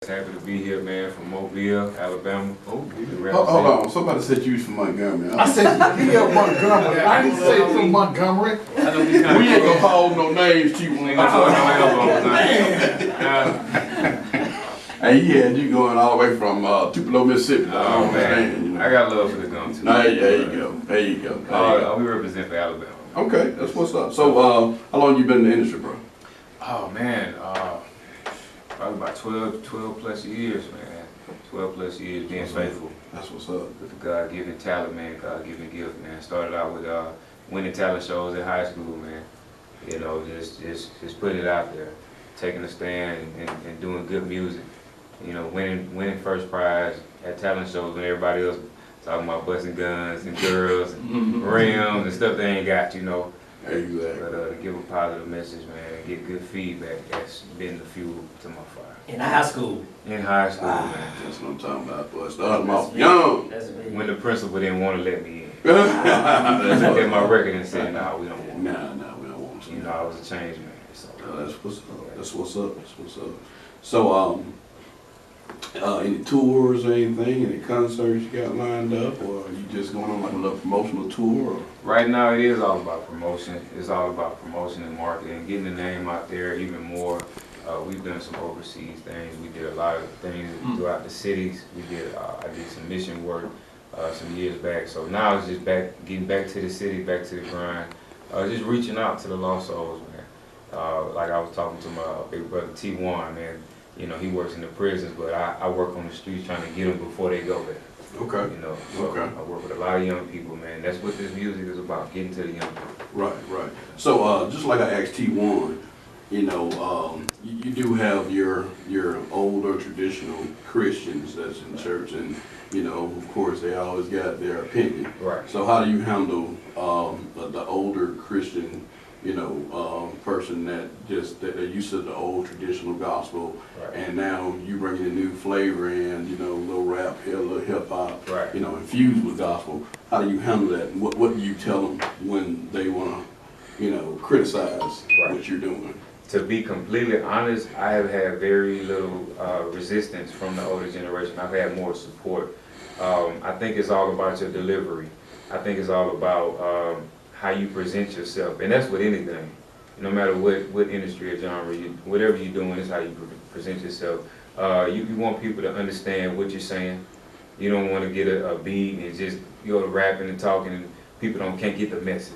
Happy to be here, man, from Mobile, Alabama. Hold on, somebody said you was from Montgomery. I said Montgomery. I didn't say from Montgomery. I know we We ain't gonna call no names, Chief. ain't gonna put no elbows on. Hey, he had you going all the way from Tupelo, Mississippi. Oh man, you know. I got love for the gum too. There you go. There you go. We represent for Alabama. Okay, that's what's up. So, how long you been in the industry, bro? Oh man, probably about 12 plus years, man. 12 plus years being faithful. That's what's up. With the God-given talent, man, God-given gift, man. Started out with winning talent shows in high school, man. You know, just putting it out there, taking a stand and doing good music. You know, winning first prize at talent shows when everybody else talking about busting guns and girls and rims and stuff they ain't got, you know. Exactly. But to give a positive message, man, and get good feedback, that's been the fuel to my fire. In high school. In high school, man. That's what I'm talking about, boy. Started them off young. When the principal didn't want to let me in. They looked at my record and said, "Nah, we don't want you." Nah, we don't want you. You know, I was a change man. So. That's what's up. That's what's up. That's what's up. So, any tours or anything, any concerts you got lined up, or are you just going on like a little promotional tour? Or? Right now, it is all about promotion. It's all about promotion and marketing, getting the name out there even more. We've done some overseas things. We did a lot of things throughout the cities. I did some mission work some years back. So now it's just getting back to the city, back to the grind, just reaching out to the lost souls, man. Like I was talking to my big brother T1, man. You know, he works in the prisons, but I work on the streets trying to get them before they go there. Okay. You know, so I work with a lot of young people, man. That's what this music is about, getting to the young people. Right. So, just like I asked T1, you know, you do have your older traditional Christians that's in church, and you know, of course, they always got their opinion. Right. So, how do you handle the older Christian, you know, person that they're used to the old traditional gospel, right, and now you bringing a new flavor in, you know, a little rap here, a little hip hop, right, you know, infused with gospel. How do you handle that? And what do you tell them when they want to, you know, criticize what you're doing? To be completely honest, I have had very little resistance from the older generation. I've had more support. I think it's all about your delivery. I think it's all about how you present yourself, and that's with anything. No matter what industry or genre, whatever you're doing, is how you present yourself. You want people to understand what you're saying. You don't want to get a beat and just go to rapping and talking, and people can't get the message.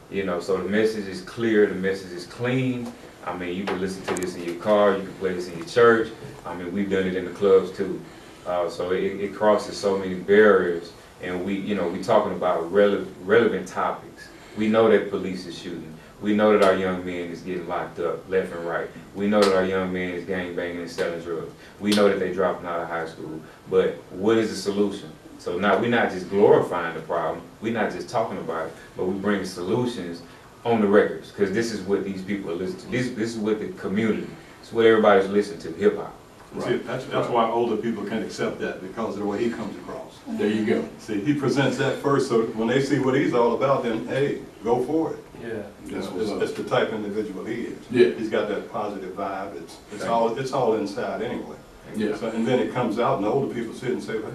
You know, so the message is clear, the message is clean. I mean, you can listen to this in your car, you can play this in your church. I mean, we've done it in the clubs too. So it crosses so many barriers, and we talking about relevant topics. We know that police is shooting. We know that our young men is getting locked up left and right. We know that our young men is gang banging and selling drugs. We know that they're dropping out of high school. But what is the solution? So now we're not just glorifying the problem. We're not just talking about it, but we bring solutions on the records, because this is what these people are listening to. This is what the community, it's what everybody's listening to, hip hop. Right. See, that's why older people can accept that, because of the way he comes across. There you go. See, he presents that first, so when they see what he's all about, then hey, go for it. Yeah. It's the type of individual he is. Yeah. He's got that positive vibe. It's all inside anyway. Yeah. So, and then it comes out, and the older people sit and say, hey,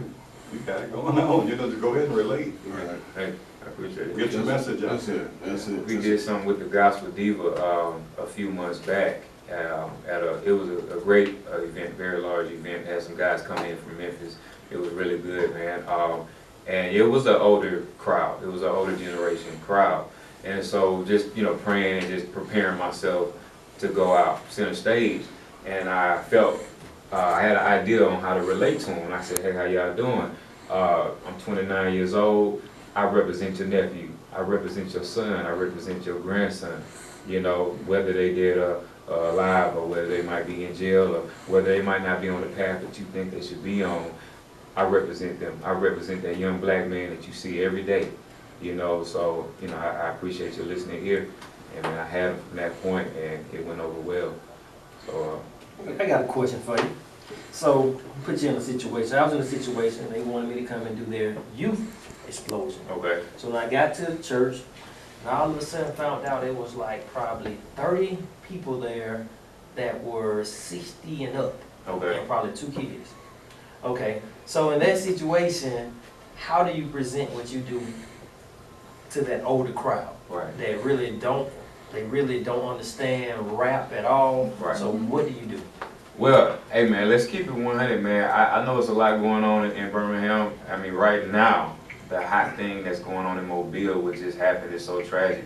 you got it going on. You know, just go ahead and relate. Right. Hey, I appreciate it. Get your message out. That's it. We did something with the Gospel Diva a few months back. It was a great event, very large event. Had some guys come in from Memphis. It was really good, man. And it was an older crowd. It was an older generation crowd. And so just, you know, praying and just preparing myself to go out center stage. And I felt, I had an idea on how to relate to them. And I said, hey, how y'all doing? I'm 29 years old. I represent your nephew. I represent your son. I represent your grandson. You know, whether they did alive, or whether they might be in jail, or whether they might not be on the path that you think they should be on, I represent them. I represent that young black man that you see every day. You know, so, you know, I appreciate your listening ear. And I had him from that point, and it went over well. So, I got a question for you. So, put you in a situation. I was in a situation, they wanted me to come and do their youth explosion. okay. So when I got to the church, and all of a sudden found out it was like probably 30 people there that were 60 and up. Okay. and probably 2 kids. Okay, so in that situation, how do you present what you do to that older crowd? Right. They really don't understand rap at all. Right. So what do you do? Well, hey man, let's keep it 100, man. I know it's a lot going on in Birmingham. I mean, right now, the hot thing that's going on in Mobile, which just happened, is so tragic.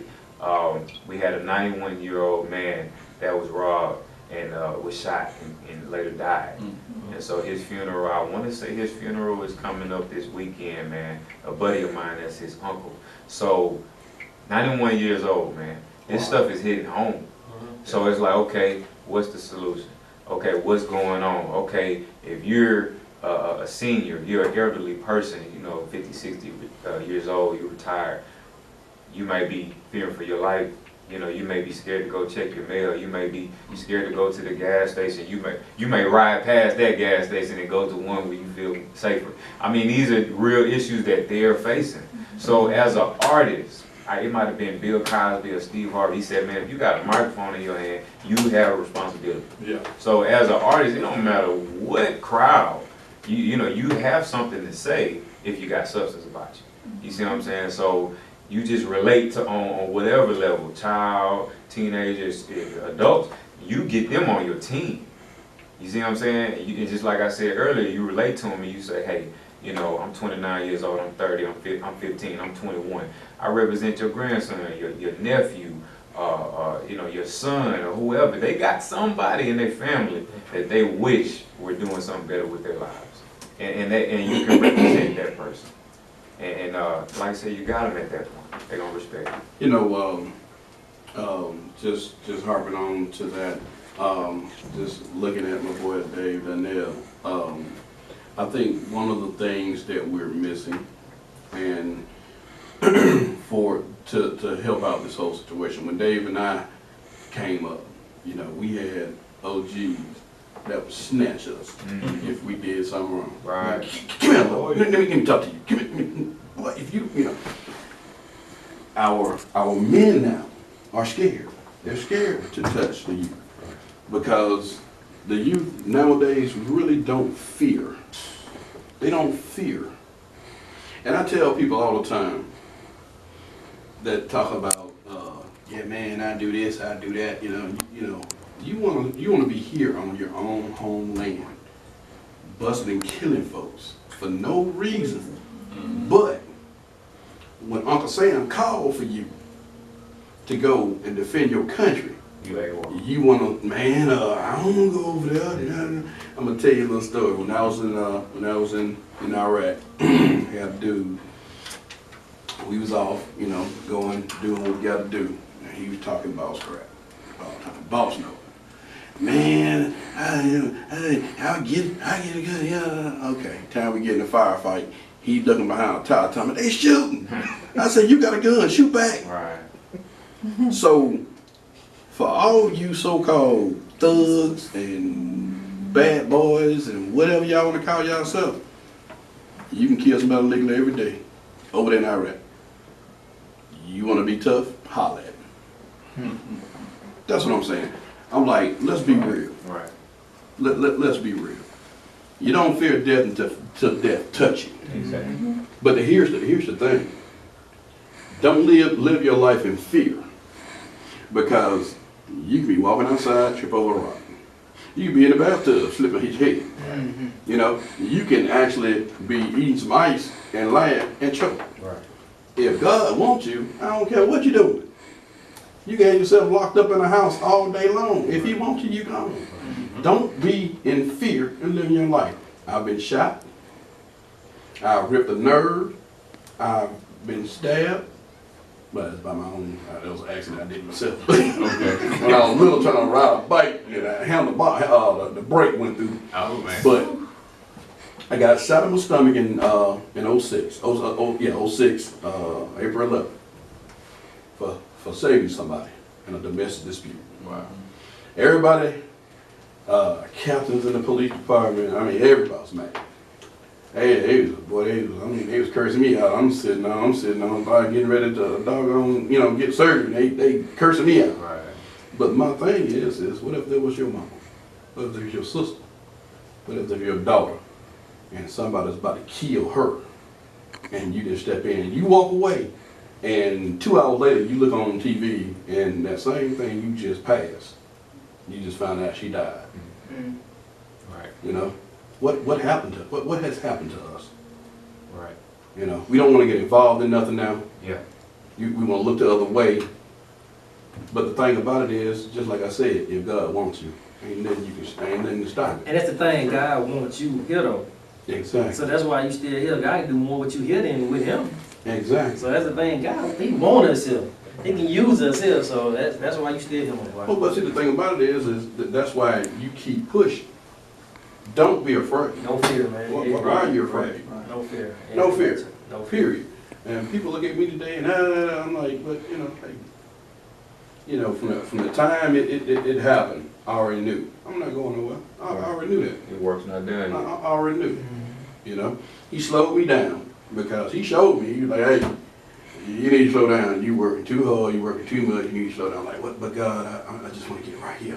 We had a 91-year-old man that was robbed and was shot and later died. And so his funeral, I want to say his funeral is coming up this weekend, man. A buddy of mine, that's his uncle. So, 91 years old, man. This stuff is hitting home. So it's like, okay, what's the solution? Okay, what's going on? Okay, if you're a senior, you're an elderly person, you know, 50, 60 years old, you're retired, you might be fearing for your life. You know, you may be scared to go check your mail. You may be scared to go to the gas station. You may ride past that gas station and go to one where you feel safer. I mean, these are real issues that they're facing. So as an artist, it might have been Bill Cosby or Steve Harvey. He said, man, if you got a microphone in your hand, you have a responsibility. Yeah. So as an artist, it don't matter what crowd, you know, you have something to say if you got substance about you. You see what I'm saying? So you just relate to on whatever level, child, teenagers, adults, you get them on your team. You see what I'm saying? You, just like I said earlier, you relate to them and you say, hey, you know, I'm 29 years old, I'm 30, I'm 15, I'm 21. I represent your grandson, your nephew, you know, your son or whoever. They got somebody in their family that they wish were doing something better with their lives. And you can represent that person. And like I said, you got them at that point. They're going to respect you. You know, just harping on to that, just looking at my boy Dave Darnell, I think one of the things that we're missing, and to help out this whole situation, when Dave and I came up, you know, we had OGs that would snatch us if we did something wrong. Right. Come here, Lord. Let me talk to you. Come here. What if you know? Our men now are scared. They're scared to touch the youth because the youth nowadays really don't fear. They don't fear. And I tell people all the time that talk about, yeah, man, I do this, I do that. You know, you want to be here on your own homeland, busting and killing folks for no reason. But when Uncle Sam called for you to go and defend your country, you want to, man, I don't want to go over there. I'm gonna tell you a little story. When I was in Iraq, had a dude. We was off, you know, doing what we got to do. And he was talking boss crap all the time. Boss no. Man, I get it good. Yeah. Okay. Time we get in a firefight. He looking behind a tower, telling me they shooting. I said, you got a gun, shoot back. Right. So, for all you so-called thugs and bad boys and whatever y'all want to call yourself, you can kill somebody legally every day over there in Iraq. You want to be tough? Holla at me. That's what I'm saying. I'm like, let's be real. Right. Let's be real. You don't fear death until death touch you. Exactly. But here's the thing. Don't live your life in fear, because you can be walking outside, trip over a rock. You can be in the bathtub, slip and hit your head. You know, you can actually be eating some ice and laugh and choke. Right. If God wants you, I don't care what you're doing. You got yourself locked up in a house all day long. If He wants you, you gone. Don't be in fear and live your life. I've been shot. I've ripped a nerve. I've been stabbed. But it's by my own, that was an accident I did myself. Okay. When I was little trying to ride a bike, and I handled the brake went through. Oh, man. But I got shot in my stomach in 06. 06, April 11th, for saving somebody in a domestic dispute. Wow. Everybody, captains in the police department, I mean, everybody was mad. They was cursing me out. I'm sitting on getting ready to doggone, get surgery. They cursing me out. Right. But my thing is what if that was your mama? What if that was your sister? But if you're a daughter and somebody's about to kill her, and you just step in and you walk away, and 2 hours later you look on TV and that same thing you just passed, you just found out she died. Right, You know, what happened to what has happened to us? right, You know, we don't want to get involved in nothing now. yeah, We want to look the other way. But the thing about it is, just like I said, if God wants you, ain't nothing to stop it. And that's the thing, God wants you here though. Exactly. So that's why you still here. God can do more with you here than with him. Exactly. So that's the thing, God, he want us here. He can use us here, so that's why you still here, my boy. Well, but see, the thing about it is that's why you keep pushing. Don't be afraid. No fear, man. Why are you afraid? No fear. No fear. No fear. Period. And people look at me today and I'm like, but you know, like, you know, from the time it happened, I already knew. I'm not going nowhere. I already knew that. your work's not done I yet. already knew. You know, he slowed me down because he showed me. He was like, hey, you need to slow down. You working too hard. You working too much. You need to slow down. Like, what? But God, I just want to get right here.